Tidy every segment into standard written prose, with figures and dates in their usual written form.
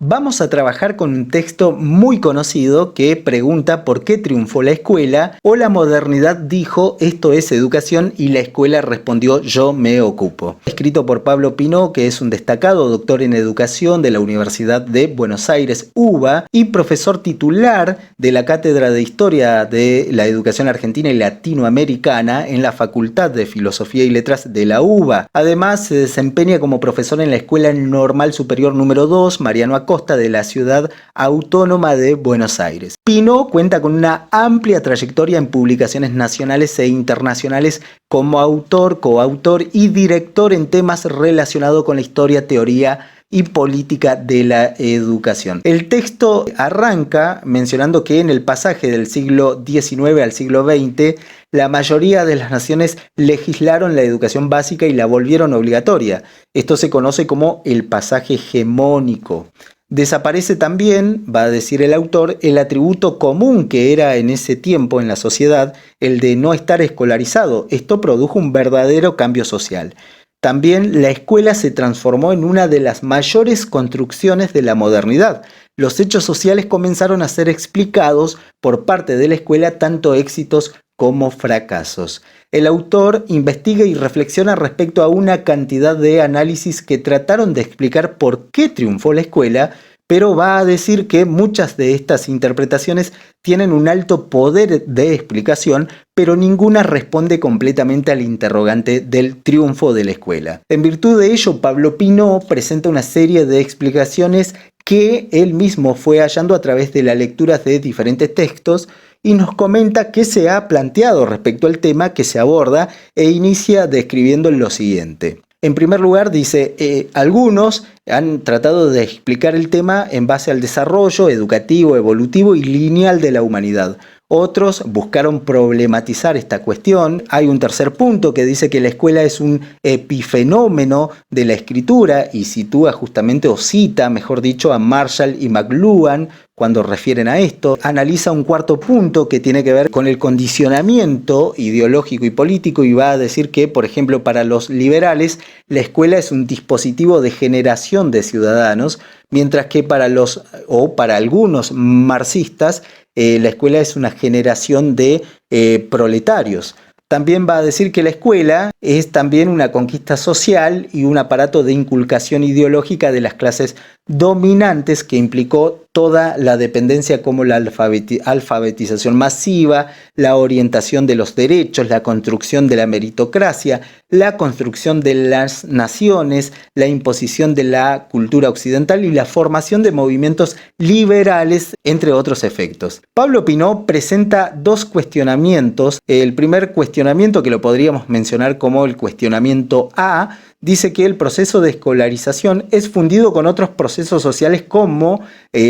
Vamos a trabajar con un texto muy conocido que pregunta por qué triunfó la escuela o la modernidad dijo esto es educación y la escuela respondió yo me ocupo. Escrito por Pablo Pinó, que es un destacado doctor en educación de la Universidad de Buenos Aires, UBA, y profesor titular de la Cátedra de Historia de la Educación Argentina y Latinoamericana en la Facultad de Filosofía y Letras de la UBA. Además se desempeña como profesor en la Escuela Normal Superior número 2 Mariano Acosta de la Ciudad Autónoma de Buenos Aires. Pinó cuenta con una amplia trayectoria en publicaciones nacionales e internacionales como autor, coautor y director en temas relacionados con la historia, teoría y política de la educación. El texto arranca mencionando que en el pasaje del siglo XIX al siglo XX, la mayoría de las naciones legislaron la educación básica y la volvieron obligatoria. Esto se conoce como el pasaje hegemónico. Desaparece también, va a decir el autor, el atributo común que era en ese tiempo en la sociedad, el de no estar escolarizado. Esto produjo un verdadero cambio social. También la escuela se transformó en una de las mayores construcciones de la modernidad. Los hechos sociales comenzaron a ser explicados por parte de la escuela, tanto éxitos como fracasos. El autor investiga y reflexiona respecto a una cantidad de análisis que trataron de explicar por qué triunfó la escuela, pero va a decir que muchas de estas interpretaciones tienen un alto poder de explicación, pero ninguna responde completamente al interrogante del triunfo de la escuela. En virtud de ello, Pablo Pinó presenta una serie de explicaciones que él mismo fue hallando a través de la lectura de diferentes textos y nos comenta qué se ha planteado respecto al tema que se aborda e inicia describiendo lo siguiente. En primer lugar, dice, algunos han tratado de explicar el tema en base al desarrollo educativo, evolutivo y lineal de la humanidad. Otros buscaron problematizar esta cuestión. Hay un tercer punto que dice que la escuela es un epifenómeno de la escritura y sitúa justamente o cita, mejor dicho, a Marshall y McLuhan cuando refieren a esto. Analiza un cuarto punto que tiene que ver con el condicionamiento ideológico y político y va a decir que, por ejemplo, para los liberales la escuela es un dispositivo de generación de ciudadanos, mientras que para algunos marxistas la escuela es una generación de proletarios. También va a decir que la escuela es también una conquista social y un aparato de inculcación ideológica de las clases dominantes que implicó toda la dependencia como la alfabetización masiva, la orientación de los derechos, la construcción de la meritocracia, la construcción de las naciones, la imposición de la cultura occidental y la formación de movimientos liberales, entre otros efectos. Pablo Pinó presenta dos cuestionamientos. El primer cuestionamiento, que lo podríamos mencionar como el cuestionamiento A, dice que el proceso de escolarización es fundido con otros procesos sociales como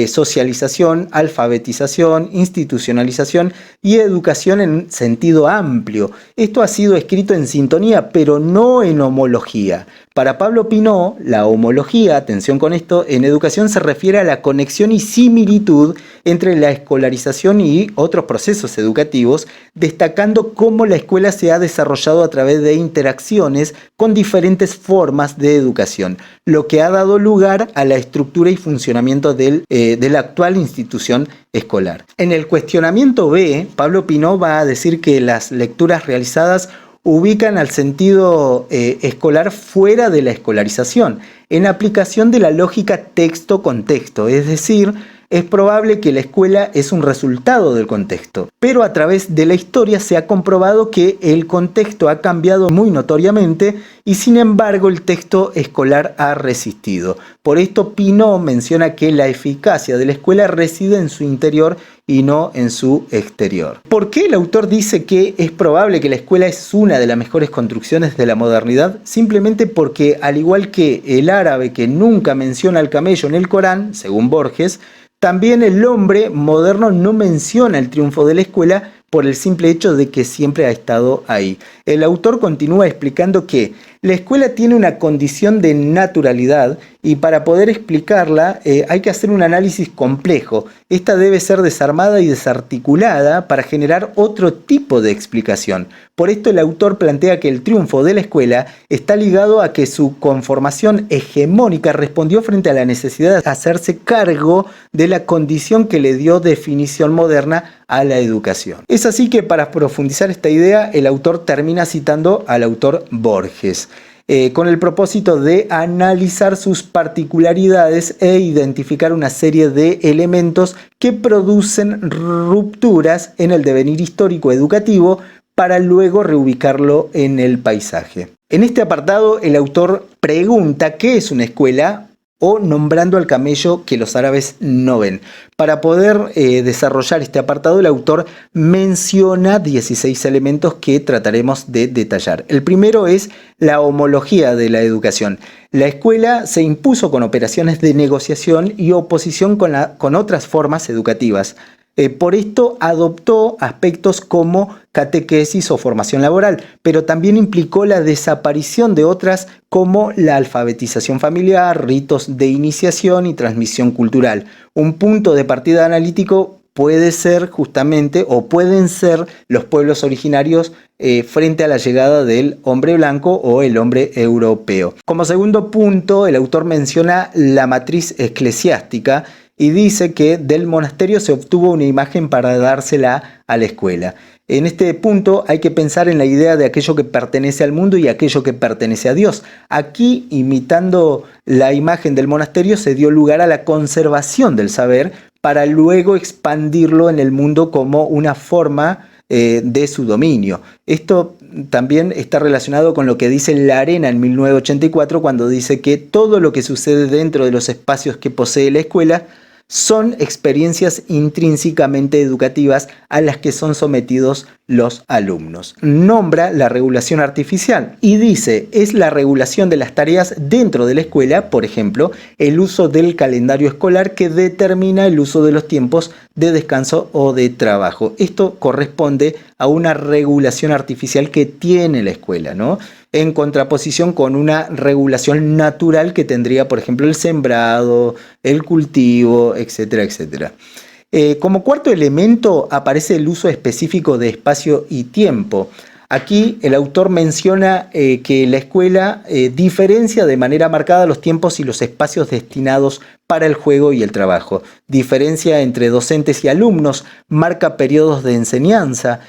socialización, alfabetización, institucionalización y educación en sentido amplio. Esto ha sido escrito en sintonía, pero no en homología. Para Pablo Pinó, la homología, atención con esto, en educación se refiere a la conexión y similitud entre la escolarización y otros procesos educativos, destacando cómo la escuela se ha desarrollado a través de interacciones con diferentes formas de educación, lo que ha dado lugar a la estructura y funcionamiento de la actual institución escolar. En el cuestionamiento B, Pablo Pinó va a decir que las lecturas realizadas ubican al sentido escolar fuera de la escolarización, en aplicación de la lógica texto-contexto, es decir, es probable que la escuela es un resultado del contexto, pero a través de la historia se ha comprobado que el contexto ha cambiado muy notoriamente y sin embargo el texto escolar ha resistido. Por esto Pinó menciona que la eficacia de la escuela reside en su interior y no en su exterior. ¿Por qué el autor dice que es probable que la escuela es una de las mejores construcciones de la modernidad? Simplemente porque, al igual que el árabe que nunca menciona al camello en el Corán, según Borges, también el hombre moderno no menciona el triunfo de la escuela por el simple hecho de que siempre ha estado ahí. El autor continúa explicando que La escuela tiene una condición de naturalidad y para poder explicarla hay que hacer un análisis complejo. Esta debe ser desarmada y desarticulada para generar otro tipo de explicación. Por esto el autor plantea que el triunfo de la escuela está ligado a que su conformación hegemónica respondió frente a la necesidad de hacerse cargo de la condición que le dio definición moderna a la educación. Es así que para profundizar esta idea, el autor termina citando al autor Borges, con el propósito de analizar sus particularidades e identificar una serie de elementos que producen rupturas en el devenir histórico educativo para luego reubicarlo en el paisaje. En este apartado, el autor pregunta qué es una escuela, o nombrando al camello que los árabes no ven. Para poder desarrollar este apartado, el autor menciona 16 elementos que trataremos de detallar. El primero es la homología de la educación. La escuela se impuso con operaciones de negociación y oposición con otras formas educativas. Por esto adoptó aspectos como catequesis o formación laboral, pero también implicó la desaparición de otras como la alfabetización familiar, ritos de iniciación y transmisión cultural. Un punto de partida analítico puede ser justamente, o pueden ser, los pueblos originarios frente a la llegada del hombre blanco o el hombre europeo. Como segundo punto, el autor menciona la matriz eclesiástica y dice que del monasterio se obtuvo una imagen para dársela a la escuela. En este punto hay que pensar en la idea de aquello que pertenece al mundo y aquello que pertenece a Dios. Aquí, imitando la imagen del monasterio, se dio lugar a la conservación del saber para luego expandirlo en el mundo como una forma de su dominio. Esto también está relacionado con lo que dice Larena en 1984 cuando dice que todo lo que sucede dentro de los espacios que posee la escuela son experiencias intrínsecamente educativas a las que son sometidos los alumnos. Nombra la regulación artificial y dice, es la regulación de las tareas dentro de la escuela, por ejemplo, el uso del calendario escolar que determina el uso de los tiempos de descanso o de trabajo. Esto corresponde a una regulación artificial que tiene la escuela, ¿no? En contraposición con una regulación natural que tendría, por ejemplo, el sembrado, el cultivo, etcétera, etcétera. Como cuarto elemento aparece el uso específico de espacio y tiempo. Aquí el autor menciona que la escuela diferencia de manera marcada los tiempos y los espacios destinados para el juego y el trabajo. Diferencia entre docentes y alumnos, marca periodos de enseñanza,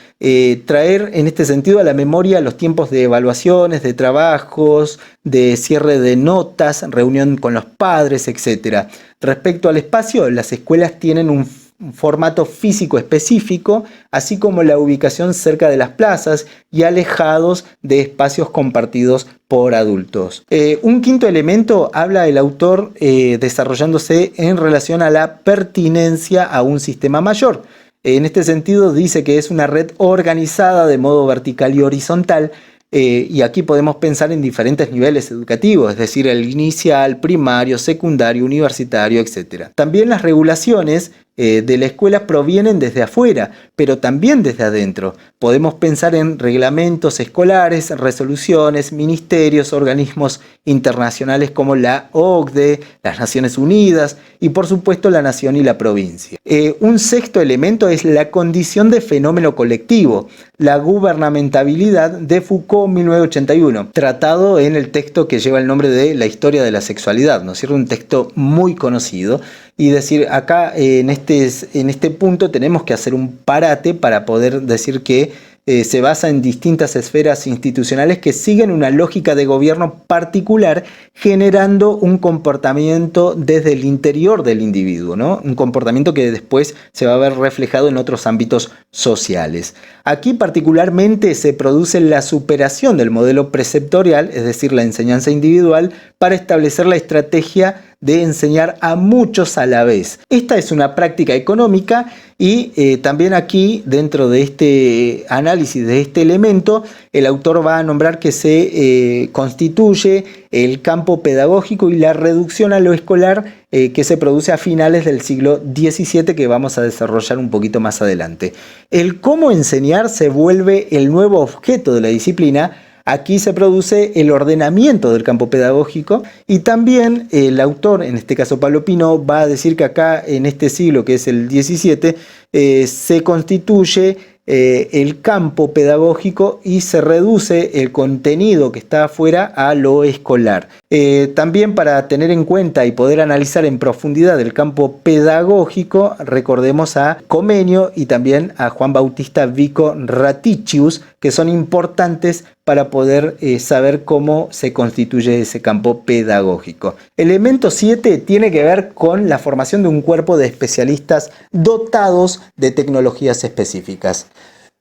traer en este sentido a la memoria los tiempos de evaluaciones, de trabajos, de cierre de notas, reunión con los padres, etc. Respecto al espacio, las escuelas tienen un formato físico específico, así como la ubicación cerca de las plazas y alejados de espacios compartidos por adultos. Un quinto elemento habla el autor desarrollándose en relación a la pertinencia a un sistema mayor. En este sentido dice que es una red organizada de modo vertical y horizontal, y aquí podemos pensar en diferentes niveles educativos, es decir, el inicial, primario, secundario, universitario, etc. También las regulaciones de la escuela provienen desde afuera, pero también desde adentro. Podemos pensar en reglamentos escolares, resoluciones, ministerios, organismos internacionales como la OCDE, las Naciones Unidas y por supuesto la nación y la provincia. Un sexto elemento es la condición de fenómeno colectivo, la gubernamentabilidad de Foucault 1981, tratado en el texto que lleva el nombre de La historia de la sexualidad, ¿no es cierto? Un texto muy conocido. Y decir, acá en este punto tenemos que hacer un parate para poder decir que se basa en distintas esferas institucionales que siguen una lógica de gobierno particular, generando un comportamiento desde el interior del individuo, ¿no? Un comportamiento que después se va a ver reflejado en otros ámbitos sociales. Aquí particularmente se produce la superación del modelo preceptorial, es decir, la enseñanza individual, para establecer la estrategia de enseñar a muchos a la vez. Esta es una práctica económica y también aquí, dentro de este análisis de este elemento, el autor va a nombrar que se constituye el campo pedagógico y la reducción a lo escolar que se produce a finales del siglo XVII, que vamos a desarrollar un poquito más adelante. El cómo enseñar se vuelve el nuevo objeto de la disciplina, Aquí se produce el ordenamiento del campo pedagógico y también el autor, en este caso Pablo Pino, va a decir que acá en este siglo, que es el XVII, se constituye el campo pedagógico y se reduce el contenido que está afuera a lo escolar. También para tener en cuenta y poder analizar en profundidad el campo pedagógico, recordemos a Comenio y también a Juan Bautista Vico Raticius, que son importantes para poder saber cómo se constituye ese campo pedagógico. Elemento 7 tiene que ver con la formación de un cuerpo de especialistas dotados de tecnologías específicas.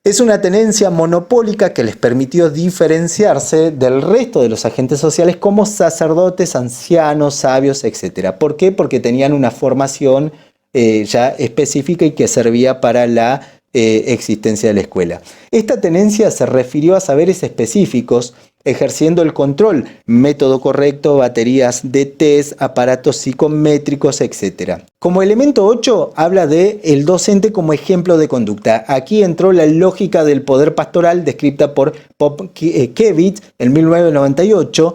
Es una tenencia monopólica que les permitió diferenciarse del resto de los agentes sociales como sacerdotes, ancianos, sabios, etc. ¿Por qué? Porque tenían una formación ya específica y que servía para la existencia de la escuela. Esta tenencia se refirió a saberes específicos, ejerciendo el control, método correcto, baterías de test, aparatos psicométricos, etc. Como elemento 8 habla de el docente como ejemplo de conducta. Aquí entró la lógica del poder pastoral descrita por Popkiewicz en 1998,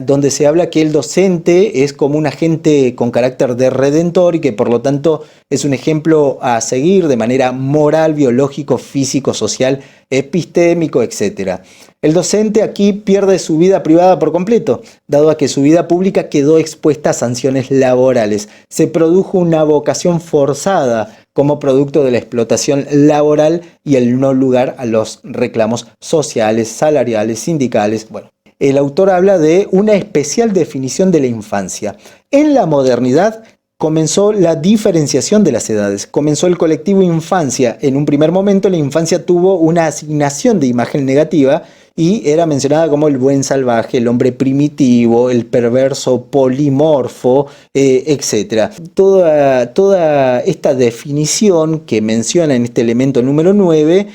donde se habla que el docente es como un agente con carácter de redentor y que por lo tanto es un ejemplo a seguir de manera moral, biológico, físico, social, epistémico, etc. El docente aquí pierde su vida privada por completo, dado a que su vida pública quedó expuesta a sanciones laborales. Se produjo una vocación forzada como producto de la explotación laboral y el no lugar a los reclamos sociales, salariales, sindicales. Bueno, el autor habla de una especial definición de la infancia. En la modernidad comenzó la diferenciación de las edades, comenzó el colectivo infancia. En un primer momento la infancia tuvo una asignación de imagen negativa y era mencionada como el buen salvaje, el hombre primitivo, el perverso polimorfo, etc. Toda esta definición que menciona en este elemento número 9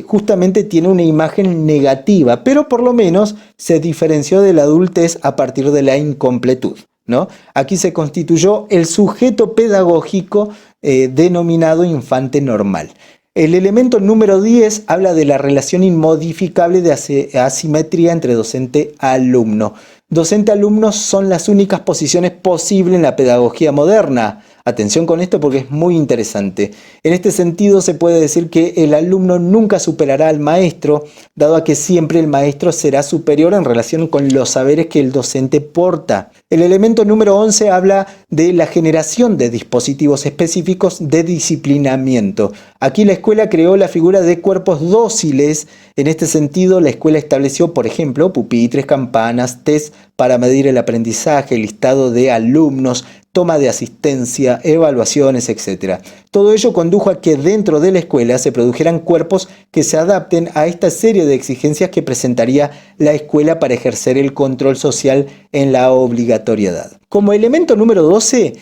justamente tiene una imagen negativa, pero por lo menos se diferenció de la adultez a partir de la incompletud, ¿no? Aquí se constituyó el sujeto pedagógico denominado infante normal. El elemento número 10 habla de la relación inmodificable de asimetría entre docente-alumno. Docente-alumno son las únicas posiciones posibles en la pedagogía moderna. Atención con esto porque es muy interesante. En este sentido se puede decir que el alumno nunca superará al maestro, dado a que siempre el maestro será superior en relación con los saberes que el docente porta. El elemento número 11 habla de la generación de dispositivos específicos de disciplinamiento. Aquí la escuela creó la figura de cuerpos dóciles. En este sentido, la escuela estableció, por ejemplo, pupitres, campanas, test para medir el aprendizaje, listado de alumnos, toma de asistencia, evaluaciones, etc. Todo ello condujo a que dentro de la escuela se produjeran cuerpos que se adapten a esta serie de exigencias que presentaría la escuela para ejercer el control social en la obligatoriedad. Como elemento número 12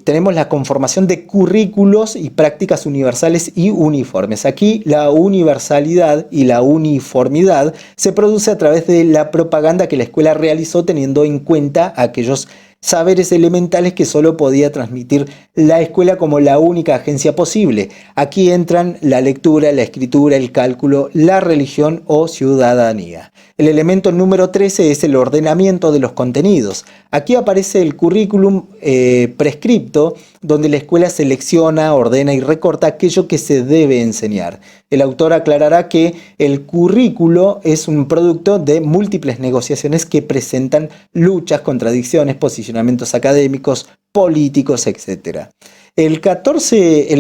tenemos la conformación de currículos y prácticas universales y uniformes. Aquí la universalidad y la uniformidad se produce a través de la propaganda que la escuela realizó teniendo en cuenta aquellos saberes elementales que solo podía transmitir la escuela como la única agencia posible. Aquí entran la lectura, la escritura, el cálculo, la religión o ciudadanía. El elemento número 13 es el ordenamiento de los contenidos. Aquí aparece el currículum prescripto, donde la escuela selecciona, ordena y recorta aquello que se debe enseñar. El autor aclarará que el currículo es un producto de múltiples negociaciones que presentan luchas, contradicciones, posicionamientos académicos, políticos, etc. El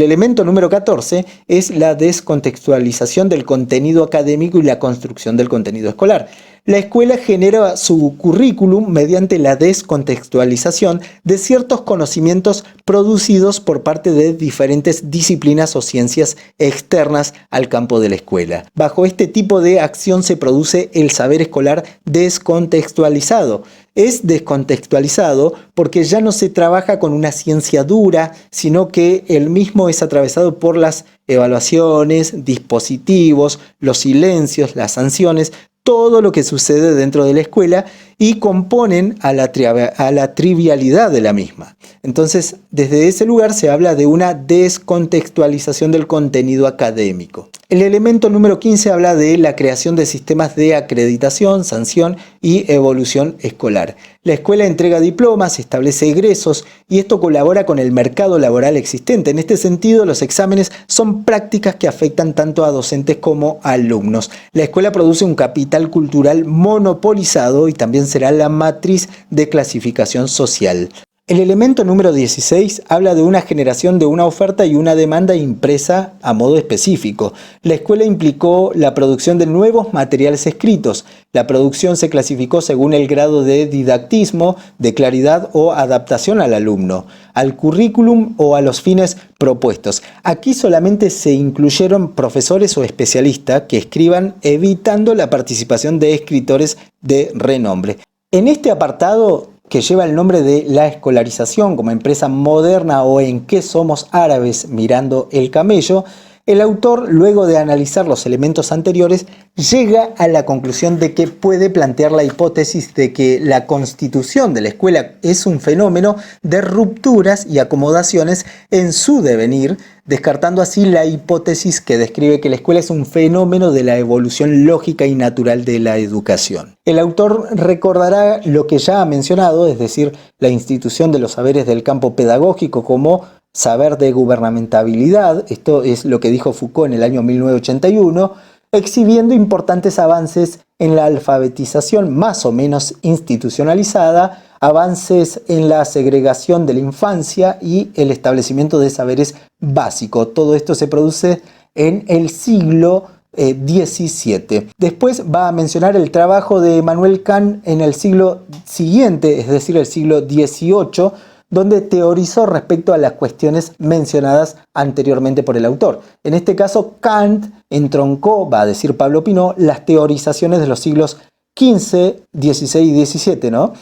elemento número 14 es la descontextualización del contenido académico y la construcción del contenido escolar. La escuela genera su currículum mediante la descontextualización de ciertos conocimientos producidos por parte de diferentes disciplinas o ciencias externas al campo de la escuela. Bajo este tipo de acción se produce el saber escolar descontextualizado. Es descontextualizado porque ya no se trabaja con una ciencia dura, sino que el mismo es atravesado por las evaluaciones, dispositivos, los silencios, las sanciones, todo lo que sucede dentro de la escuela y componen a la trivialidad de la misma. Entonces, desde ese lugar se habla de una descontextualización del contenido académico. El elemento número 15 habla de la creación de sistemas de acreditación, sanción y evolución escolar. La escuela entrega diplomas, establece egresos y esto colabora con el mercado laboral existente. En este sentido, los exámenes son prácticas que afectan tanto a docentes como a alumnos. La escuela produce un capital cultural monopolizado y también será la matriz de clasificación social. El elemento número 16 habla de una generación de una oferta y una demanda impresa a modo específico. La escuela implicó la producción de nuevos materiales escritos. La producción se clasificó según el grado de didactismo, de claridad o adaptación al alumno, al currículum o a los fines propuestos. Aquí solamente se incluyeron profesores o especialistas que escriban, evitando la participación de escritores de renombre. En este apartado, que lleva el nombre de La escolarización como empresa moderna o En qué somos árabes mirando el camello, el autor, luego de analizar los elementos anteriores, llega a la conclusión de que puede plantear la hipótesis de que la constitución de la escuela es un fenómeno de rupturas y acomodaciones en su devenir, descartando así la hipótesis que describe que la escuela es un fenómeno de la evolución lógica y natural de la educación. El autor recordará lo que ya ha mencionado, es decir, la institución de los saberes del campo pedagógico como saber de gubernamentabilidad, esto es lo que dijo Foucault en el año 1981, exhibiendo importantes avances en la alfabetización más o menos institucionalizada, avances en la segregación de la infancia y el establecimiento de saberes básicos. Todo esto se produce en el siglo XVII. Después va a mencionar el trabajo de Immanuel Kant en el siglo siguiente, es decir, el siglo XVIII, donde teorizó respecto a las cuestiones mencionadas anteriormente por el autor. En este caso, Kant entroncó, va a decir Pablo Pinó, las teorizaciones de los siglos XV, XVI y XVII, ¿no?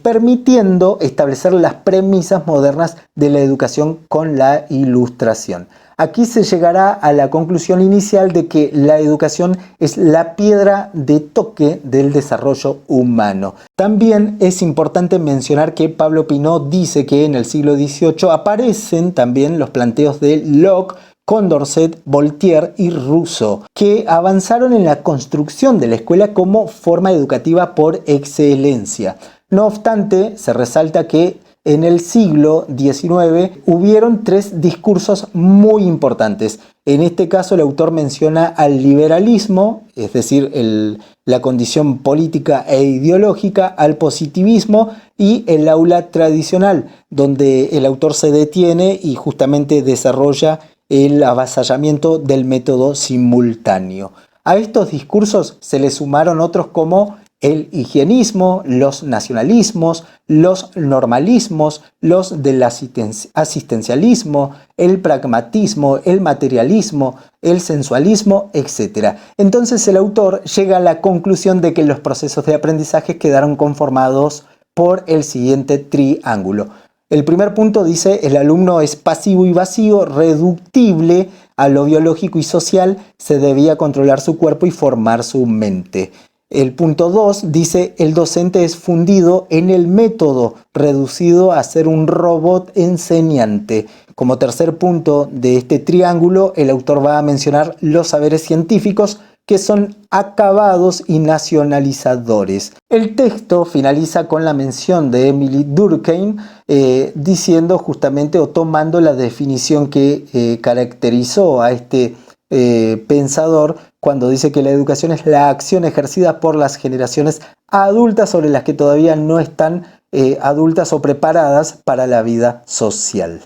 Permitiendo establecer las premisas modernas de la educación con la Ilustración. Aquí se llegará a la conclusión inicial de que la educación es la piedra de toque del desarrollo humano. También es importante mencionar que Pablo Pinó dice que en el siglo XVIII aparecen también los planteos de Locke, Condorcet, Voltaire y Rousseau, que avanzaron en la construcción de la escuela como forma educativa por excelencia. No obstante, se resalta que en el siglo XIX hubieron tres discursos muy importantes. En este caso el autor menciona al liberalismo, es decir, la condición política e ideológica, al positivismo y el aula tradicional, donde el autor se detiene y justamente desarrolla el avasallamiento del método simultáneo. A estos discursos se le sumaron otros como el higienismo, los nacionalismos, los normalismos, los del asistencialismo, el pragmatismo, el materialismo, el sensualismo, etc. Entonces el autor llega a la conclusión de que los procesos de aprendizaje quedaron conformados por el siguiente triángulo. El primer punto dice: el alumno es pasivo y vacío, reductible a lo biológico y social, se debía controlar su cuerpo y formar su mente. El punto 2 dice: el docente es fundido en el método, reducido a ser un robot enseñante. Como tercer punto de este triángulo, el autor va a mencionar los saberes científicos, que son acabados y nacionalizadores. El texto finaliza con la mención de Emily Durkheim, diciendo justamente o tomando la definición que caracterizó a este pensador cuando dice que la educación es la acción ejercida por las generaciones adultas sobre las que todavía no están adultas o preparadas para la vida social.